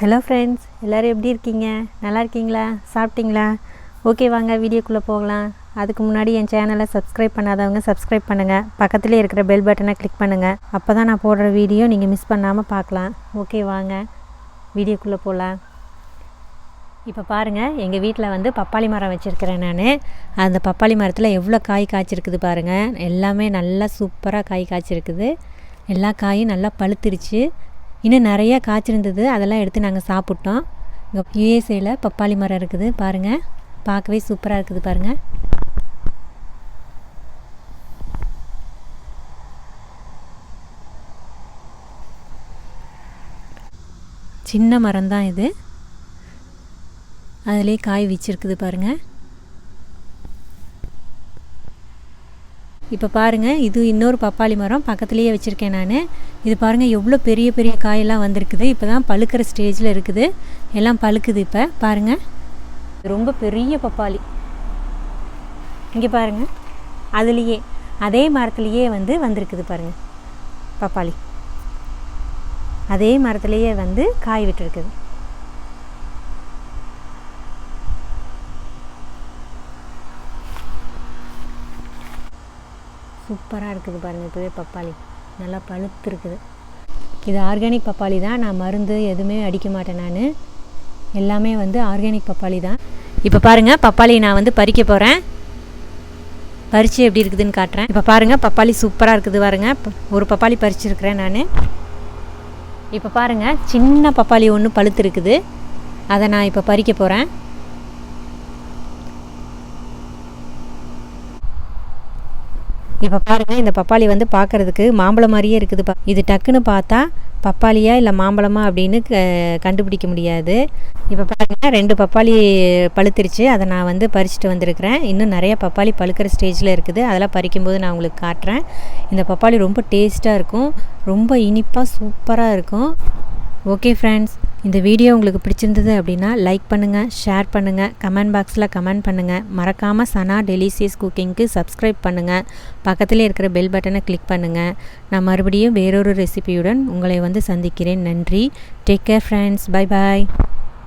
Hello friends, எல்லோரும் எப்படி இருக்கீங்க? நல்லா இருக்கீங்களா? சாப்பிட்டீங்களா? ஓகே, வாங்க வீடியோக்குள்ளே போகலாம். அதுக்கு முன்னாடி என் சேனலை சப்ஸ்கிரைப் பண்ணாதவங்க சப்ஸ்கிரைப் பண்ணுங்கள். பக்கத்துலேயே இருக்கிற பெல் பட்டனை கிளிக் பண்ணுங்கள். அப்போ தான் நான் போடுற வீடியோ நீங்கள் மிஸ் பண்ணாமல் பார்க்கலாம். ஓகே, வாங்க வீடியோக்குள்ளே போகலாம். இப்போ பாருங்கள், எங்கள் வீட்டில் பப்பாளி மரம் வச்சுருக்கிறேன் நான். அந்த பப்பாளி மரத்தில் எவ்வளோ காய் காய்ச்சிருக்குது பாருங்கள். எல்லாமே நல்லா சூப்பராக காய் காய்ச்சிருக்குது. எல்லா காயும் நல்லா பழுத்துருச்சு. இன்னும் நிறையா காய்ச்சிருந்தது, அதெல்லாம் எடுத்து நாங்கள் சாப்பிட்டோம். இங்கே யூஎஸ்ஏயில் பப்பாளி மரம் இருக்குது பாருங்கள். பார்க்கவே சூப்பராக இருக்குது பாருங்கள். சின்ன மரம்தான் இது, அதிலே காய் வச்சிருக்குது பாருங்கள். இப்போ பாருங்கள், இது இன்னொரு பப்பாளி மரம் பக்கத்துலேயே வச்சுருக்கேன் நான். இது பாருங்கள், எவ்வளோ பெரிய பெரிய காயெல்லாம் வந்திருக்குது. இப்போ தான் பழுக்கிற ஸ்டேஜில் இருக்குது. எல்லாம் பழுக்குது. இப்போ பாருங்கள், ரொம்ப பெரிய பப்பாளி. இங்கே பாருங்கள், அதுலேயே அதே மரத்துலேயே வந்திருக்குது பாருங்கள். பப்பாளி அதே மரத்துலேயே காய் விட்டுருக்குது. சூப்பராக இருக்குது பாருங்கள். இப்போவே பப்பாளி நல்லா பழுத்து இருக்குது. இது ஆர்கானிக் பப்பாளி தான். நான் மருந்து எதுவுமே அடிக்க மாட்டேன். நான் எல்லாமே ஆர்கானிக் பப்பாளி தான். இப்போ பாருங்கள், பப்பாளி நான் பறிக்க போகிறேன். பறித்து எப்படி இருக்குதுன்னு காட்டுறேன். இப்போ பாருங்கள், பப்பாளி சூப்பராக இருக்குது பாருங்கள். ஒரு பப்பாளி பறிச்சிருக்கிறேன் நான். இப்போ பாருங்கள், சின்ன பப்பாளி ஒன்று பழுத்து இருக்குது. அதை நான் இப்போ பறிக்க போகிறேன். இப்போ பாருங்கள், இந்த பப்பாளி பார்க்குறதுக்கு மாம்பழம் மாதிரியே இருக்குது. இது டக்குன்னு பார்த்தா பப்பாளியா இல்லை மாம்பழமா அப்படின்னு கண்டுபிடிக்க முடியாது. இப்போ பாருங்கள், 2 பப்பாளி பழுத்துருச்சு. அதை நான் பறிச்சுட்டு வந்திருக்கிறேன். இன்னும் நிறையா பப்பாளி பழுக்கிற ஸ்டேஜில் இருக்குது. அதெல்லாம் பறிக்கும்போது நான் உங்களுக்கு காட்டுறேன். இந்த பப்பாளி ரொம்ப டேஸ்ட்டாக இருக்கும், ரொம்ப இனிப்பாக சூப்பராக இருக்கும். ஓகே ஃப்ரெண்ட்ஸ், இந்த வீடியோ உங்களுக்கு பிடிச்சிருந்தது அப்படின்னா லைக் பண்ணுங்கள், ஷேர் பண்ணுங்கள், கமெண்ட் பாக்ஸில் கமெண்ட் பண்ணுங்கள். மறக்காமல் சனா டெலிசியஸ் குக்கிங்க்கு சப்ஸ்கிரைப் பண்ணுங்கள். பக்கத்தில் இருக்கிற பெல் பட்டனை கிளிக் பண்ணுங்கள். நான் மறுபடியும் வேறொரு ரெசிபியுடன் உங்களை சந்திக்கிறேன். நன்றி. Take care friends. Bye bye.